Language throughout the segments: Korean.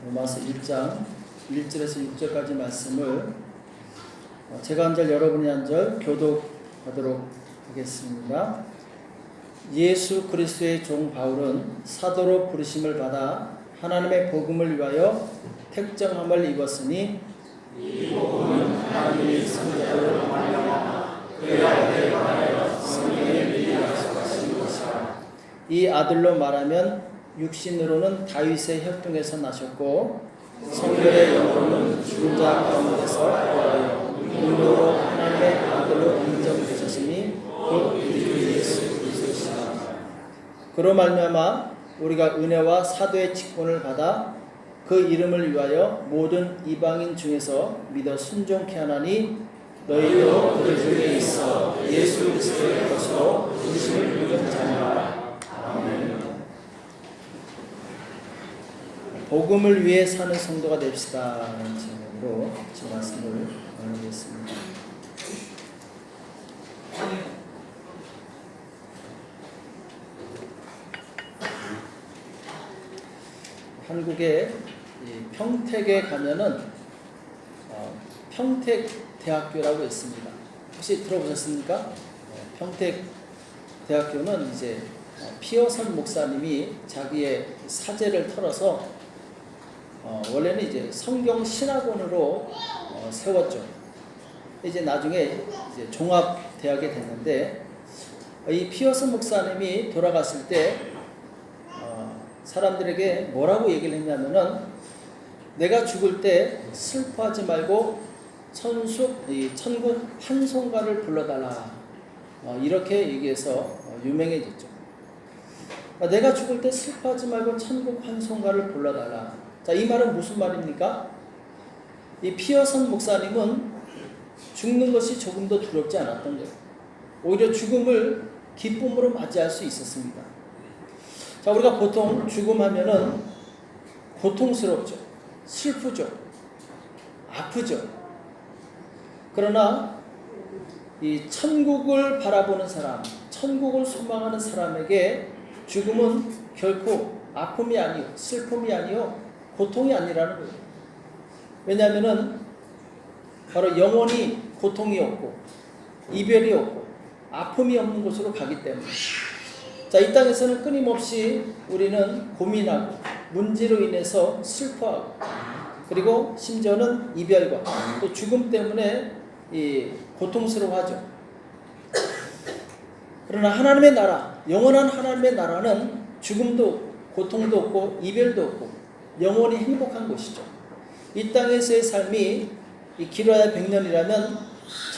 로마서 1장 1절에서 6절까지 말씀을 제가 한 절 여러분이 한 절 교독하도록 하겠습니다. 예수 그리스도의 종 바울은 사도로 부르심을 받아 하나님의 복음을 위하여 택정함을 입었으니 이 복음은 하나님의 선자로 말미암아 그의 아들에 관하여 성령의 미리 약속하신 것이라. 이 아들로 말하면 육신으로는 다윗의 혈통에서 나셨고 성결의 영으로는 죽은 자 가운데서 부활하여 능력으로 하나님의 아들로 인정되셨으니 곧 그리스도 예수 그리스도시라. 그로 말미암아 우리가 은혜와 사도의 직분을 받아 그 이름을 위하여 모든 이방인 중에서 믿어 순종케 하나니 너희도 그 중에 있어 예수 그리스도의 것으로 부르심을 입은 자니라. 아멘. 복음을 위해 사는 성도가 됩시다 라는 제목으로 제 말씀을 나누겠습니다. 한국의 평택에 가면은 평택대학교라고 있습니다. 혹시 들어보셨습니까? 평택대학교는 이제 피어선 목사님이 자기의 사제를 털어서 원래는 이제 성경 신학원으로 세웠죠. 이제 나중에 이제 종합대학이 됐는데 이 피어슨 목사님이 돌아갔을 때 사람들에게 뭐라고 얘기를 했냐면은 내가 죽을 때 슬퍼하지 말고 천국 환송가를 불러달라 이렇게 얘기해서 유명해졌죠. 내가 죽을 때 슬퍼하지 말고 천국 환송가를 불러달라. 자, 이 말은 무슨 말입니까? 이 피어선 목사님은 죽는 것이 조금도 두렵지 않았던 거예요. 오히려 죽음을 기쁨으로 맞이할 수 있었습니다. 자, 우리가 보통 죽음하면은 고통스럽죠. 슬프죠. 아프죠. 그러나 이 천국을 바라보는 사람, 천국을 소망하는 사람에게 죽음은 결코 아픔이 아니요, 슬픔이 아니요, 고통이 아니라는 거예요. 왜냐하면은 바로 영원히 고통이 없고 이별이 없고 아픔이 없는 곳으로 가기 때문에. 자, 이 땅에서는 끊임없이 우리는 고민하고 문제로 인해서 슬퍼하고 그리고 심지어는 이별과 또 죽음 때문에 고통스러워하죠. 그러나 하나님의 나라, 영원한 하나님의 나라는 죽음도 고통도 없고 이별도 없고 영원히 행복한 곳이죠. 이 땅에서의 삶이 길어야 100년이라면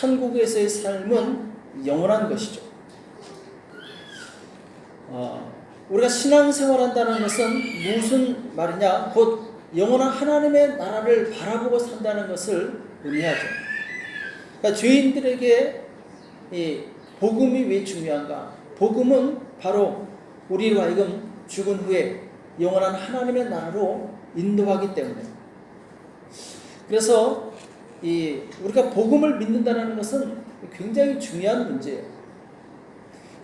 천국에서의 삶은 영원한 것이죠. 우리가 신앙생활한다는 것은 무슨 말이냐? 곧 영원한 하나님의 나라를 바라보고 산다는 것을 의미하죠. 그러니까 죄인들에게 이 복음이 왜 중요한가? 복음은 바로 우리로 하여금 죽은 후에 영원한 하나님의 나라로 인도하기 때문에. 그래서 우리가 복음을 믿는다는 것은 굉장히 중요한 문제예요.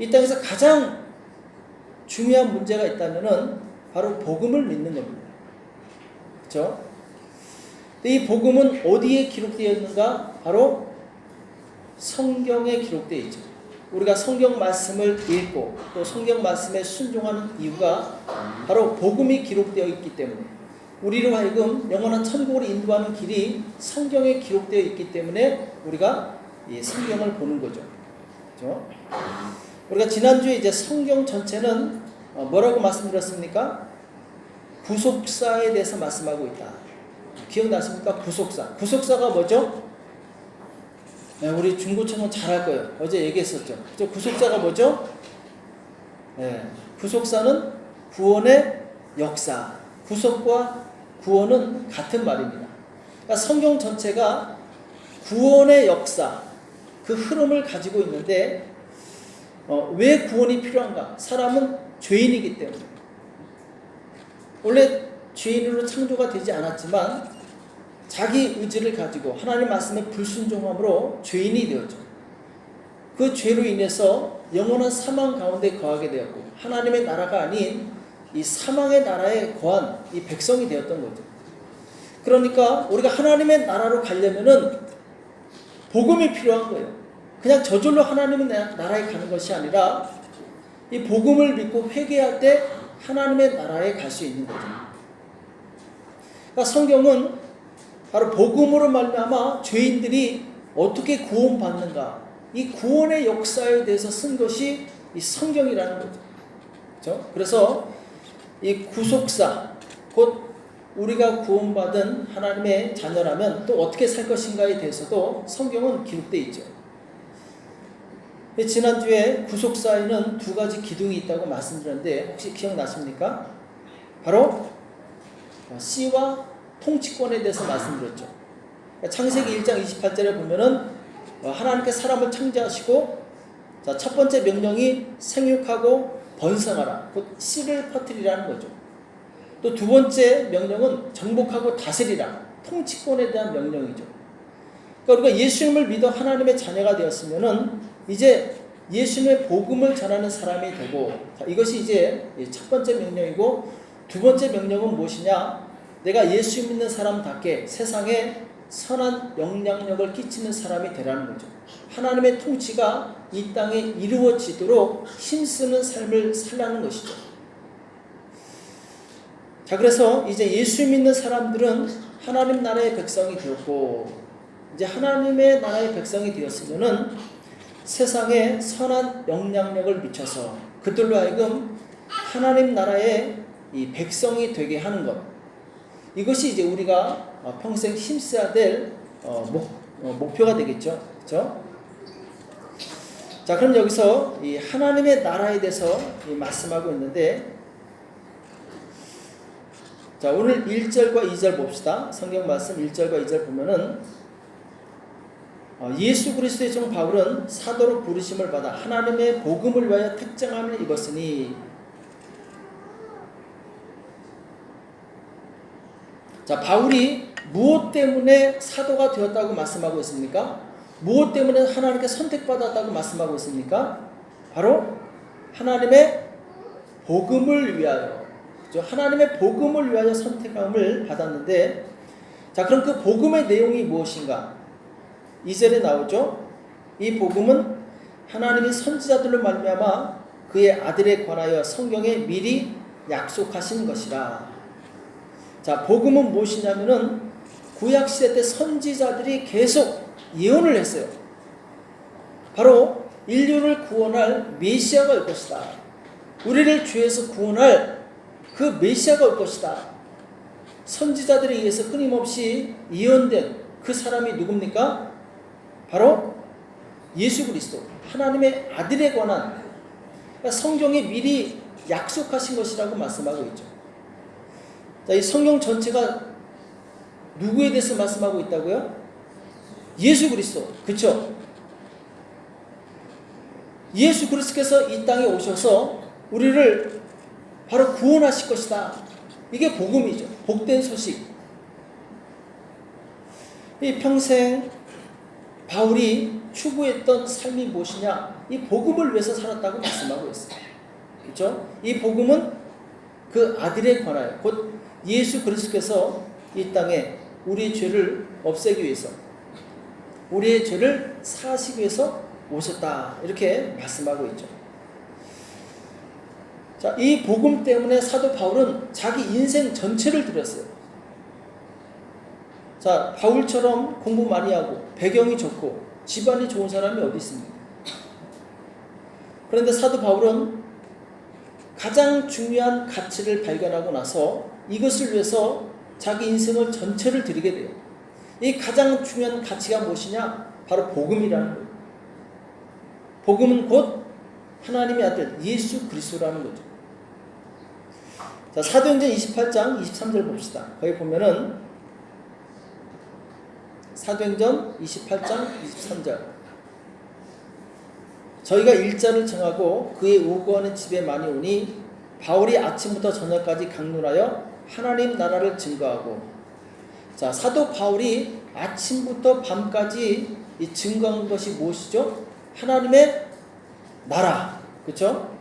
이 땅에서 가장 중요한 문제가 있다면은 바로 복음을 믿는 겁니다. 그렇죠? 이 복음은 어디에 기록되어 있는가? 바로 성경에 기록되어 있죠. 우리가 성경 말씀을 읽고 또 성경 말씀에 순종하는 이유가 바로 복음이 기록되어 있기 때문에 우리로 하여금 영원한 천국으로 인도하는 길이 성경에 기록되어 있기 때문에 우리가 이 성경을 보는 거죠. 그렇죠? 우리가 지난주에 이제 성경 전체는 뭐라고 말씀드렸습니까? 구속사에 대해서 말씀하고 있다. 기억나십니까? 구속사가 뭐죠? 네, 우리 중고청은 잘할 거예요. 어제 얘기했었죠. 그죠? 구속사가 뭐죠? 네, 구속사는 구원의 역사. 구속과 구원은 같은 말입니다. 그러니까 성경 전체가 구원의 역사, 그 흐름을 가지고 있는데 왜 구원이 필요한가? 사람은 죄인이기 때문에. 원래 죄인으로 창조가 되지 않았지만 자기 의지를 가지고 하나님 말씀에 불순종함으로 죄인이 되었죠. 그 죄로 인해서 영원한 사망 가운데 거하게 되었고 하나님의 나라가 아닌 이 사망의 나라에 거한 이 백성이 되었던 거죠. 그러니까 우리가 하나님의 나라로 가려면은 복음이 필요한 거예요. 그냥 저절로 하나님의 나라에 가는 것이 아니라 이 복음을 믿고 회개할 때 하나님의 나라에 갈 수 있는 거죠. 그러니까 성경은 바로 복음으로 말미암아 죄인들이 어떻게 구원받는가, 이 구원의 역사에 대해서 쓴 것이 이 성경이라는 거죠. 그렇죠? 그래서 이 구속사, 곧 우리가 구원받은 하나님의 자녀라면 또 어떻게 살 것인가에 대해서도 성경은 기록되어 있죠. 지난주에 구속사에는 두 가지 기둥이 있다고 말씀드렸는데 혹시 기억나십니까? 바로 씨와 통치권에 대해서 말씀드렸죠. 창세기 1장 28절에 보면은 하나님께 사람을 창조하시고, 자, 첫 번째 명령이 생육하고 번성하라, 곧 씨를 퍼뜨리라는 거죠. 또 두 번째 명령은 정복하고 다스리라, 통치권에 대한 명령이죠. 그러니까 우리가 예수님을 믿어 하나님의 자녀가 되었으면은 이제 예수님의 복음을 전하는 사람이 되고, 자, 이것이 이제 첫 번째 명령이고, 두 번째 명령은 무엇이냐? 내가 예수 믿는 사람답게 세상에 선한 영향력을 끼치는 사람이 되라는 거죠. 하나님의 통치가 이 땅에 이루어지도록 힘쓰는 삶을 살라는 것이죠. 자, 그래서 이제 예수 믿는 사람들은 하나님 나라의 백성이 되었고, 이제 하나님의 나라의 백성이 되었으면은 세상에 선한 영향력을 미쳐서 그들로 하여금 하나님 나라의 이 백성이 되게 하는 것, 이것이 이제 우리가 평생 힘써야 될 목표가 되겠죠. 그렇죠? 자, 그럼 여기서 이 하나님의 나라에 대해서 말씀하고 있는데, 자, 오늘 1절과 2절 봅시다. 성경 말씀 1절과 2절 보면은 예수 그리스도의 종 바울은 사도로 부르심을 받아 하나님의 복음을 위하여 택정함을 입었으니, 자, 바울이 무엇 때문에 사도가 되었다고 말씀하고 있습니까? 무엇 때문에 하나님께 선택받았다고 말씀하고 있습니까? 바로 하나님의 복음을 위하여, 그렇죠? 하나님의 복음을 위하여 선택함을 받았는데, 자, 그럼 그 복음의 내용이 무엇인가? 2절에 나오죠. 이 복음은 하나님이 선지자들로 말미암아 그의 아들에 관하여 성경에 미리 약속하신 것이라. 자, 복음은 무엇이냐면은 구약시대 때 선지자들이 계속 예언을 했어요. 바로 인류를 구원할 메시아가 올 것이다. 우리를 죄에서 구원할 그 메시아가 올 것이다. 선지자들에 의해서 끊임없이 예언된 그 사람이 누굽니까? 바로 예수 그리스도, 하나님의 아들에 관한, 그러니까 성경에 미리 약속하신 것이라고 말씀하고 있죠. 자, 이 성경 전체가 누구에 대해서 말씀하고 있다고요? 예수 그리스도. 그렇죠? 예수 그리스도께서 이 땅에 오셔서 우리를 바로 구원하실 것이다. 이게 복음이죠. 복된 소식. 이 평생 바울이 추구했던 삶이 무엇이냐? 이 복음을 위해서 살았다고 말씀하고 있어요. 그렇죠? 이 복음은 그 아들에 관하여, 곧 예수 그리스도께서 이 땅에 우리의 죄를 없애기 위해서, 우리의 죄를 사하시기 위해서 오셨다, 이렇게 말씀하고 있죠. 자, 이 복음 때문에 사도 바울은 자기 인생 전체를 드렸어요. 자, 바울처럼 공부 많이 하고 배경이 좋고 집안이 좋은 사람이 어디 있습니까? 그런데 사도 바울은 가장 중요한 가치를 발견하고 나서 이것을 위해서 자기 인생을 전체를 드리게 돼요. 이 가장 중요한 가치가 무엇이냐? 바로 복음이라는 거예요. 복음은 곧 하나님의 아들 예수 그리스도라는 거죠. 자, 사도행전 28장 23절 봅시다. 거기 보면은 사도행전 28장 23절, 저희가 일자를 정하고 그의 오고하는 집에 많이 오니 바울이 아침부터 저녁까지 강론하여 하나님 나라를 증거하고. 자, 사도 바울이 아침부터 밤까지 이 증거한 것이 무엇이죠? 하나님의 나라, 그렇죠?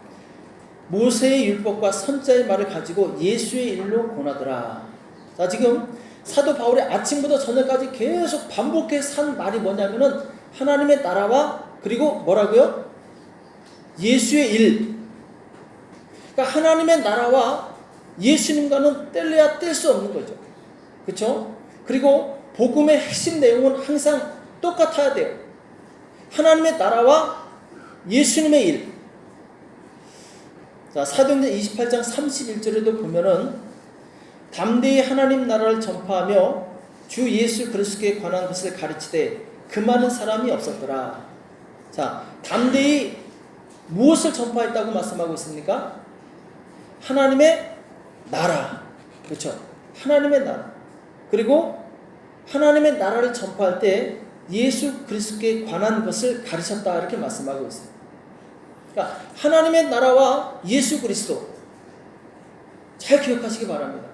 모세의 율법과 선자의 말을 가지고 예수의 일로 권하더라. 자, 지금 사도 바울이 아침부터 저녁까지 계속 반복해서 한 말이 뭐냐면은 하나님의 나라와 그리고 뭐라고요? 예수의 일. 그러니까 하나님의 나라와 예수님과는 뗄래야 뗄 수 없는 거죠. 그렇죠? 그리고 복음의 핵심 내용은 항상 똑같아야 돼요. 하나님의 나라와 예수님의 일. 자, 사도행전 28장 31절에도 보면은 담대히 하나님 나라를 전파하며 주 예수 그리스도에 관한 것을 가르치되 그 많은 사람이 없었더라. 자, 담대히 무엇을 전파했다고 말씀하고 있습니까? 하나님의 나라. 그렇죠? 하나님의 나라. 그리고 하나님의 나라를 전파할 때 예수 그리스도에 관한 것을 가르쳤다 이렇게 말씀하고 있어요. 그러니까 하나님의 나라와 예수 그리스도 잘 기억하시기 바랍니다.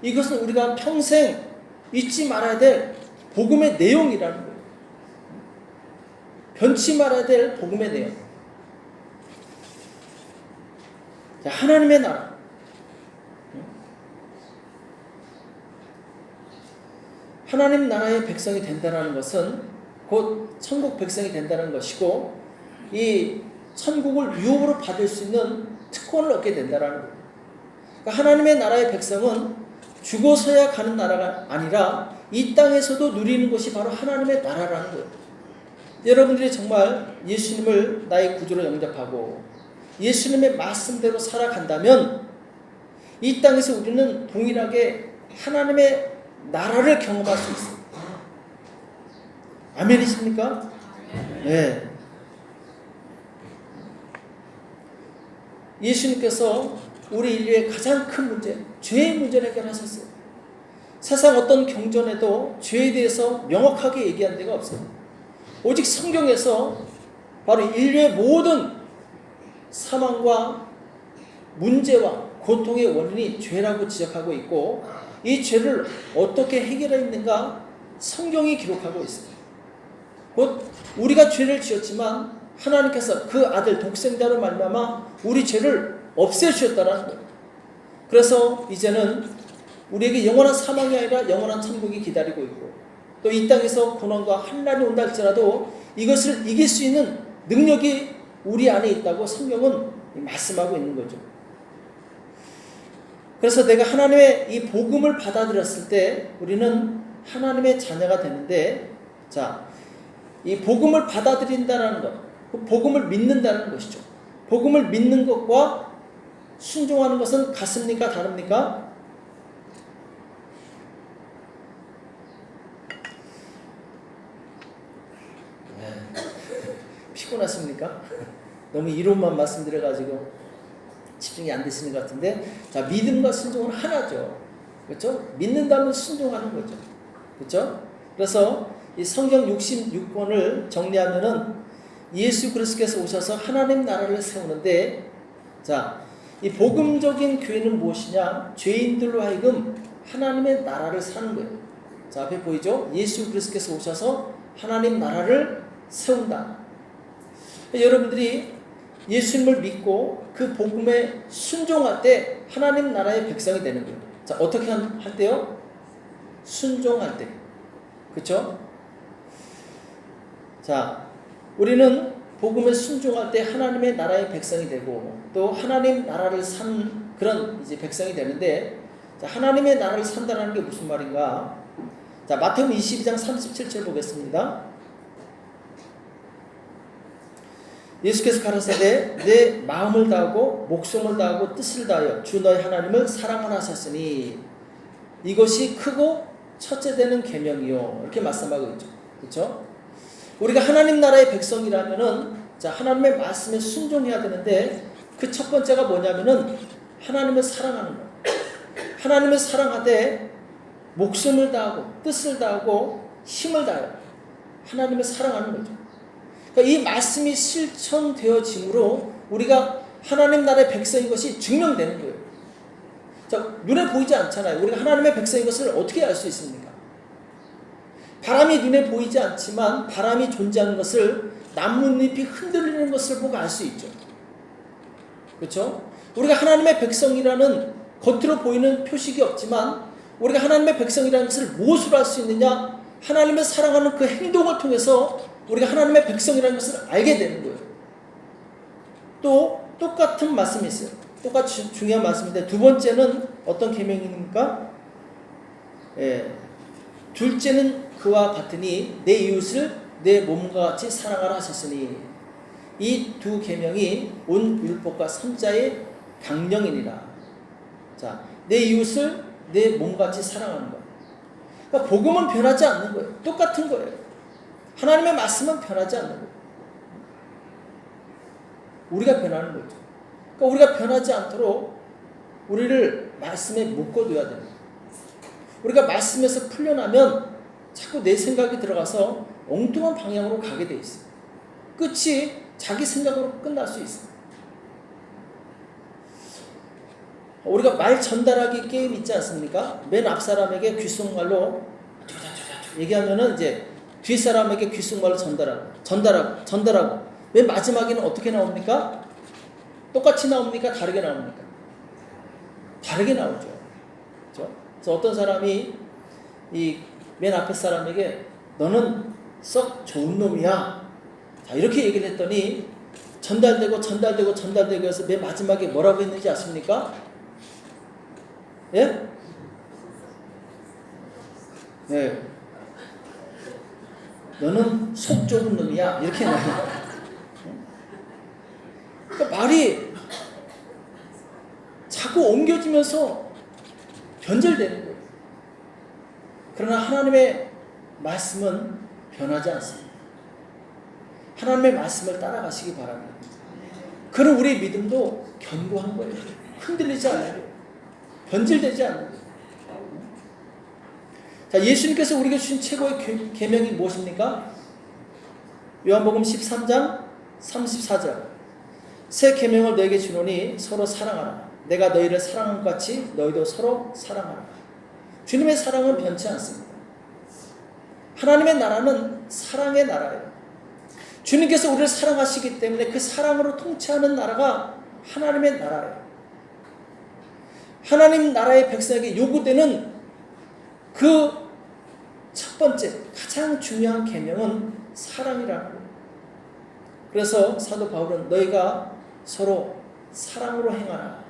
이것은 우리가 평생 잊지 말아야 될 복음의 내용이라는 거예요. 변치 말아야 될 복음의 내용. 자, 하나님의 나라. 하나님 나라의 백성이 된다는 것은 곧 천국 백성이 된다는 것이고 이 천국을 유업으로 받을 수 있는 특권을 얻게 된다는 거예요. 그러니까 하나님의 나라의 백성은 죽어서야 가는 나라가 아니라 이 땅에서도 누리는 것이 바로 하나님의 나라라는 거예요. 여러분들이 정말 예수님을 나의 구주로 영접하고 예수님의 말씀대로 살아간다면 이 땅에서 우리는 동일하게 하나님의 나라를 경험할 수 있어요. 아멘이십니까? 네. 예수님께서 우리 인류의 가장 큰 문제, 죄의 문제를 해결하셨어요. 세상 어떤 경전에도 죄에 대해서 명확하게 얘기한 데가 없어요. 오직 성경에서 바로 인류의 모든 사망과 문제와 고통의 원인이 죄라고 지적하고 있고 이 죄를 어떻게 해결했는가 성경이 기록하고 있습니다. 곧 우리가 죄를 지었지만 하나님께서 그 아들 독생자로 말미암아 우리 죄를 없애주셨다는 거예요. 그래서 이제는 우리에게 영원한 사망이 아니라 영원한 천국이 기다리고 있고 또 이 땅에서 고난과 환난이 온다 할지라도 이것을 이길 수 있는 능력이 우리 안에 있다고 성경은 말씀하고 있는 거죠. 그래서 내가 하나님의 이 복음을 받아들였을 때 우리는 하나님의 자녀가 되는데 자, 이 복음을 받아들인다는 것, 복음을 믿는다는 것이죠. 복음을 믿는 것과 순종하는 것은 같습니까? 다릅니까? 피곤하십니까? 너무 이론만 말씀드려가지고 집중이 안 되시는 것 같은데 자, 믿음과 순종은 하나죠. 그렇죠? 믿는다면 순종하는 거죠. 그렇죠? 그래서 이 성경 66권을 정리하면은 예수 그리스도께서 오셔서 하나님 나라를 세우는데 자, 이 복음적인 교회는 무엇이냐? 죄인들로 하여금 하나님의 나라를 사는 거예요. 자, 앞에 보이죠? 예수 그리스도께서 오셔서 하나님 나라를 세운다. 여러분들이 예수님을 믿고 그 복음에 순종할 때 하나님 나라의 백성이 되는 거예요. 자, 어떻게 할 때요? 순종할 때. 그렇죠? 자, 우리는 복음에 순종할 때 하나님의 나라의 백성이 되고 또 하나님 나라를 산 그런 이제 백성이 되는데 자, 하나님의 나라를 산다는 게 무슨 말인가? 자, 마태복음 22장 37절 보겠습니다. 예수께서 가라사대 내 마음을 다하고 목숨을 다하고 뜻을 다하여 주 너희 하나님을 사랑하라 하셨으니 이것이 크고 첫째 되는 계명이요 이렇게 말씀하고 있죠. 그렇죠? 우리가 하나님 나라의 백성이라면은 자, 하나님의 말씀에 순종해야 되는데 그 첫 번째가 뭐냐면은 하나님을 사랑하는 거. 하나님을 사랑하되 목숨을 다하고 뜻을 다하고 힘을 다하여 하나님을 사랑하는 거죠. 그러니까 이 말씀이 실천되어짐으로 우리가 하나님 나라의 백성인 것이 증명되는 거예요. 자, 눈에 보이지 않잖아요. 우리가 하나님의 백성인 것을 어떻게 알 수 있습니까? 바람이 눈에 보이지 않지만 바람이 존재하는 것을 나뭇잎이 흔들리는 것을 보고 알 수 있죠. 그렇죠? 우리가 하나님의 백성이라는 겉으로 보이는 표식이 없지만 우리가 하나님의 백성이라는 것을 무엇으로 알 수 있느냐? 하나님을 사랑하는 그 행동을 통해서 우리가 하나님의 백성이라는 것을 알게 되는 거예요. 또 똑같은 말씀이 있어요. 똑같이 중요한 말씀인데 두 번째는 어떤 계명입니까? 둘째는 그와 같으니 내 이웃을 내 몸과 같이 사랑하라 하셨으니 이 두 계명이 온 율법과 선자의 강령이니라. 자, 내 이웃을 내 몸같이 사랑하는 것. 그러니까 복음은 변하지 않는 거예요. 똑같은 거예요. 하나님의 말씀은 변하지 않는 거예요. 우리가 변하는 거죠. 그러니까 우리가 변하지 않도록 우리를 말씀에 묶어둬야 됩니다. 우리가 말씀에서 풀려나면 자꾸 내 생각이 들어가서 엉뚱한 방향으로 가게 돼 있어요. 끝이 자기 생각으로 끝날 수 있어요. 우리가 말 전달하기 게임 있지 않습니까? 맨 앞 사람에게 귓속말로 얘기하면은 이제 뒷 사람에게 귓속말로 전달하고 맨 마지막에는 어떻게 나옵니까? 똑같이 나옵니까? 다르게 나옵니까? 다르게 나오죠. 그렇죠? 그래서 어떤 사람이 이 맨 앞에 사람에게 너는 썩 좋은 놈이야. 자, 이렇게 얘기를 했더니 전달되고 해서 맨 마지막에 뭐라고 했는지 아십니까? 예? 네. 너는 속 좁은 놈이야. 이렇게 나와요. 그러니까 말이 자꾸 옮겨지면서 변절되는 거예요. 그러나 하나님의 말씀은 변하지 않습니다. 하나님의 말씀을 따라가시기 바랍니다. 그럼 우리의 믿음도 견고한 거예요. 흔들리지 않아요. 변질되지 않는 거예요. 자, 예수님께서 우리에게 주신 최고의 계명이 무엇입니까? 요한복음 13장 34절. 새 계명을 너에게 주노니 서로 사랑하라. 내가 너희를 사랑한 것 같이 너희도 서로 사랑하라. 주님의 사랑은 변치 않습니다. 하나님의 나라는 사랑의 나라예요. 주님께서 우리를 사랑하시기 때문에 그 사랑으로 통치하는 나라가 하나님의 나라예요. 하나님 나라의 백성에게 요구되는 그 첫 번째 가장 중요한 계명은 사랑이라는 거예요. 그래서 사도 바울은 너희가 서로 사랑으로 행하라.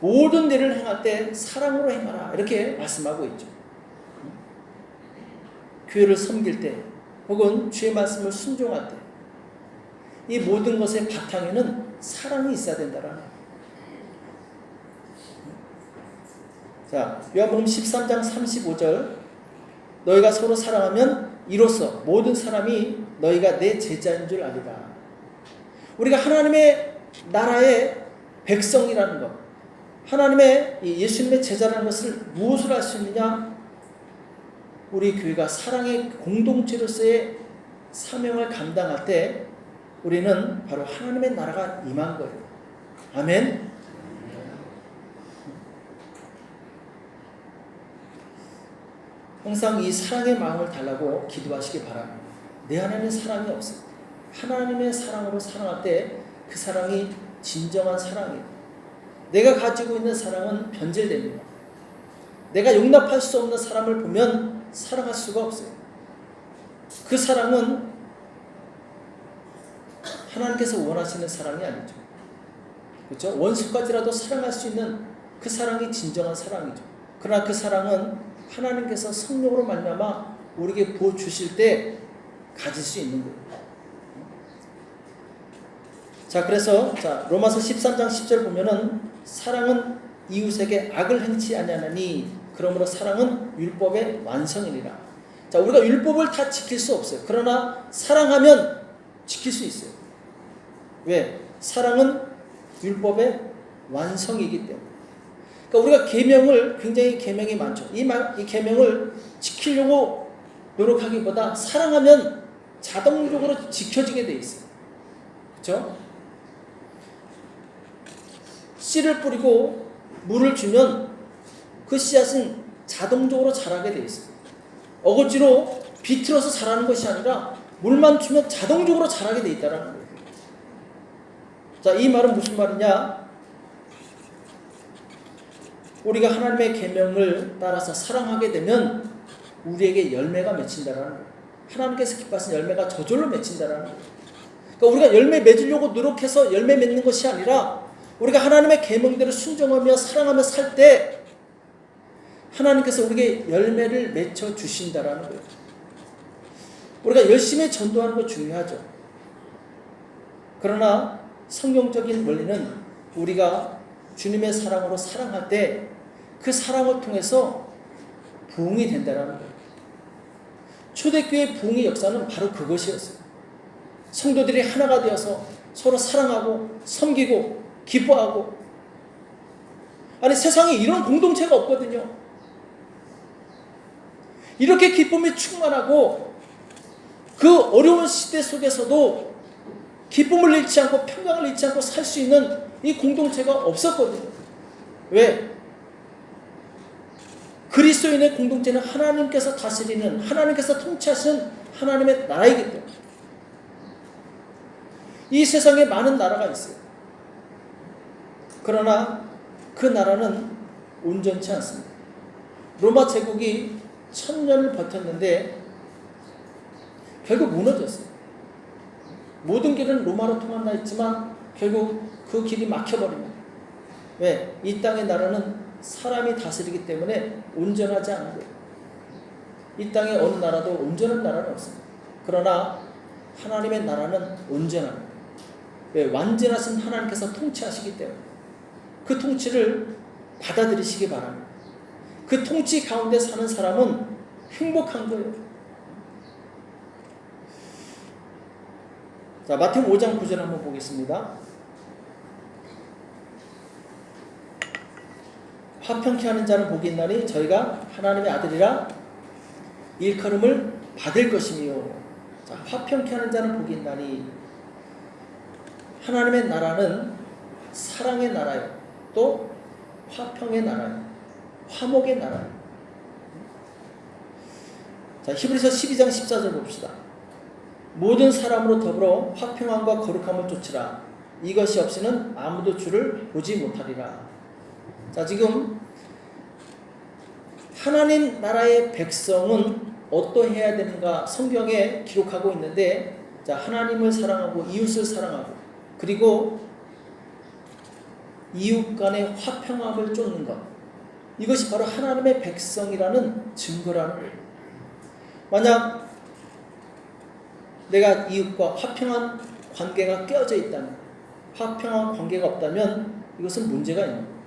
모든 일을 행할 때 사랑으로 행하라. 이렇게 말씀하고 있죠. 교회를 섬길 때 혹은 주의 말씀을 순종할 때 이 모든 것의 바탕에는 사랑이 있어야 된다라는 거예요. 자, 요한복음 13장 35절. 너희가 서로 사랑하면 이로써 모든 사람이 너희가 내 제자인 줄 아리라. 우리가 하나님의 나라의 백성이라는 것, 하나님의 예수님의 제자라는 것을 무엇으로 알 수 있느냐? 우리 교회가 사랑의 공동체로서의 사명을 감당할 때 우리는 바로 하나님의 나라가 임한 거예요. 아멘. 항상 이 사랑의 마음을 달라고 기도하시기 바랍니다. 내 안에는 사랑이 없어요. 하나님의 사랑으로 사랑할 때 그 사랑이 진정한 사랑이에요. 내가 가지고 있는 사랑은 변질됩니다. 내가 용납할 수 없는 사람을 보면 사랑할 수가 없어요. 그 사랑은 하나님께서 원하시는 사랑이 아니죠. 그렇죠? 원수까지라도 사랑할 수 있는 그 사랑이 진정한 사랑이죠. 그러나 그 사랑은 하나님께서 성령으로 말미암아 우리에게 부어 주실 때 가질 수 있는 거예요. 자, 그래서 로마서 13장 10절 보면은 사랑은 이웃에게 악을 행치 아니하나니 그러므로 사랑은 율법의 완성이니라. 자, 우리가 율법을 다 지킬 수 없어요. 그러나 사랑하면 지킬 수 있어요. 왜? 사랑은 율법의 완성이기 때문에. 그러니까 우리가 계명을 굉장히 계명이 많죠. 이 계명을 지키려고 노력하기보다 사랑하면 자동적으로 지켜지게 돼 있어요. 그렇죠? 씨를 뿌리고 물을 주면 그 씨앗은 자동적으로 자라게 돼 있어요. 어거지로 비틀어서 자라는 것이 아니라 물만 주면 자동적으로 자라게 돼 있다는 거예요. 자, 이 말은 무슨 말이냐? 우리가 하나님의 계명을 따라서 사랑하게 되면 우리에게 열매가 맺힌다라는 거예요. 하나님께서 기뻐하시는 열매가 저절로 맺힌다라는 거예요. 그러니까 우리가 열매 맺으려고 노력해서 열매 맺는 것이 아니라 우리가 하나님의 계명대로 순종하며 사랑하며 살 때 하나님께서 우리에게 열매를 맺혀 주신다라는 거예요. 우리가 열심히 전도하는 거 중요하죠. 그러나 성경적인 원리는 우리가 주님의 사랑으로 사랑할 때 그 사랑을 통해서 부흥이 된다는 거예요. 초대교회 부흥의 역사는 바로 그것이었어요. 성도들이 하나가 되어서 서로 사랑하고 섬기고 기뻐하고, 아니 세상에 이런 공동체가 없거든요. 이렇게 기쁨이 충만하고 그 어려운 시대 속에서도 기쁨을 잃지 않고 평강을 잃지 않고 살 수 있는 이 공동체가 없었거든요. 왜? 그리스도인의 공동체는 하나님께서 다스리는, 하나님께서 통치하시는 하나님의 나라이기 때문에. 이 세상에 많은 나라가 있어요. 그러나 그 나라는 온전치 않습니다. 로마 제국이 1000년을 버텼는데 결국 무너졌어요. 모든 길은 로마로 통한다 했지만 결국 그 길이 막혀버립니다. 왜? 이 땅의 나라는 사람이 다스리기 때문에 온전하지 않은 거예요. 이 땅의 어느 나라도 온전한 나라는 없습니다. 그러나 하나님의 나라는 온전합니다. 왜? 완전하신 하나님께서 통치하시기 때문에 그 통치를 받아들이시기 바랍니다. 그 통치 가운데 사는 사람은 행복한 거예요. 자, 마태복음 5장 9절 한번 보겠습니다. 화평케 하는 자는 복이 있나니 저희가 하나님의 아들이라 일컬음을 받을 것이며. 자, 화평케 하는 자는 복이 있나니, 하나님의 나라는 사랑의 나라예요. 또 화평의 나라예요. 화목의 나라예요. 자, 히브리서 12장 14절 봅시다. 모든 사람으로 더불어 화평함과 거룩함을 쫓으라. 이것이 없이는 아무도 주를 보지 못하리라. 자, 지금 하나님 나라의 백성은 어떠해야 되는가 성경에 기록하고 있는데, 자, 하나님을 사랑하고 이웃을 사랑하고 그리고 이웃 간의 화평함을 쫓는 것, 이것이 바로 하나님의 백성이라는 증거라는 거예요. 만약 내가 이웃과 화평한 관계가 깨어져 있다면, 화평한 관계가 없다면 이것은 문제가 있는 거예요.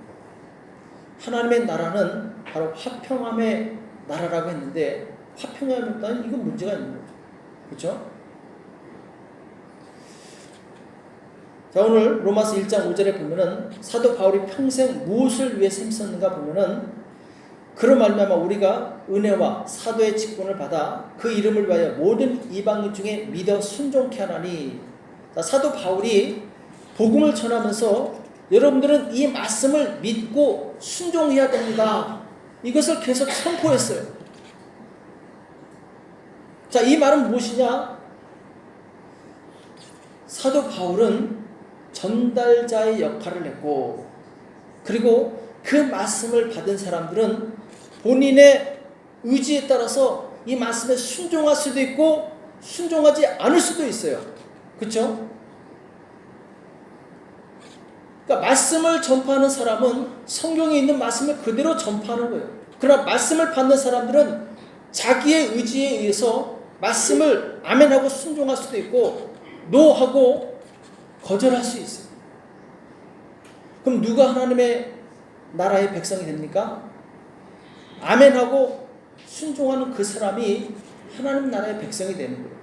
하나님의 나라는 바로 화평함의 나라라고 했는데 화평함이 없다면 이건 문제가 있는 거죠. 그렇죠? 자, 오늘 로마서 1장 5절에 보면은 사도 바울이 평생 무엇을 위해 힘썼는가 보면은, 그로 말미암아 우리가 은혜와 사도의 직분을 받아 그 이름을 위하여 모든 이방인 중에 믿어 순종케 하나니. 자, 사도 바울이 복음을 전하면서 여러분들은 이 말씀을 믿고 순종해야 됩니다, 이것을 계속 선포했어요. 자, 이 말은 무엇이냐? 사도 바울은 전달자의 역할을 했고, 그리고 그 말씀을 받은 사람들은 본인의 의지에 따라서 이 말씀에 순종할 수도 있고 순종하지 않을 수도 있어요. 그렇죠? 그러니까 말씀을 전파하는 사람은 성경에 있는 말씀을 그대로 전파하는 거예요. 그러나 말씀을 받는 사람들은 자기의 의지에 의해서 말씀을 아멘하고 순종할 수도 있고 노하고 거절할 수 있어요. 그럼 누가 하나님의 나라의 백성이 됩니까? 아멘하고 순종하는 그 사람이 하나님 나라의 백성이 되는 거예요.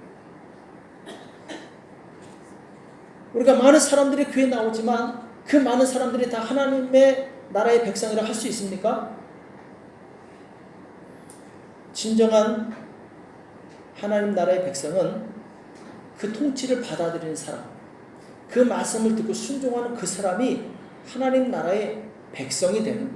우리가 많은 사람들이 교회에 나오지만 그 많은 사람들이 다 하나님의 나라의 백성이라 할 수 있습니까? 진정한 하나님 나라의 백성은 그 통치를 받아들이는 사람, 그 말씀을 듣고 순종하는 그 사람이 하나님 나라의 백성이 되는 거예요.